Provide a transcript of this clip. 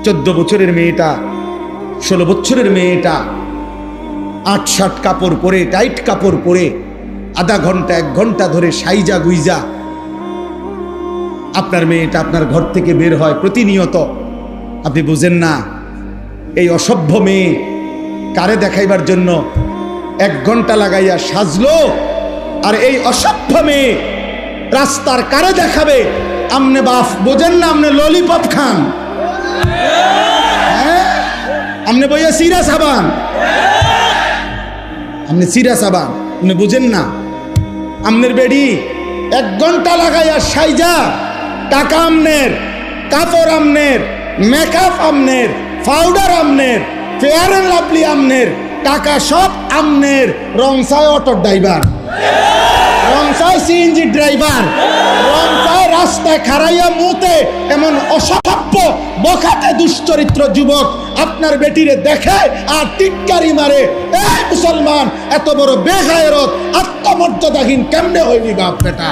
14 বছরের মেয়েটা, 16 বছরের মেয়েটা 8-7 কাপড় পরে, টাইট কাপড় পরে আধা ঘন্টা 1 ঘন্টা ধরে সাইজা গুইজা আপনার মেয়েটা আপনার ঘর থেকে বের হয় প্রতিনিয়ত। আপনি বুঝেন না এই অসভ্য মেয়ে কারে দেখাইবার জন্য 1 ঘন্টা লাগাইয়া সাজলো, আর এই অসভ্য মেয়ে রাস্তার কারে দেখাবে? আমনে বাপ বোঝেন না? আমনে ললিপপ খান, আমনে বইয়া সিরা সাবান, আমনে সিরা সাবান, আপনি বুঝেন না? আমনের বেডি 1 ঘন্টা লাগাইয়া সাইজা, টাকা আমনের, কাপড় আমনের, মেকআপ আমনের, পাউডার আমনের, ফেয়ার এন্ড লাভলি আমনের, টাকা সব আমনের, রংসায় অটো ড্রাইভার, রংসায় সিএনজি ড্রাইভার, রংসায় রাস্তায় খাড়াইয়া মুতে এমন অসভ্য বখাটে দুশ্চরিত্র যুবক আপনার বেটিরে দেখে আর টিটকারি মারে। এই মুসলমান, এত বড় বেগায়রত আত্মমর্যাদাহীন কেমনে হইলি বাপ বেটা?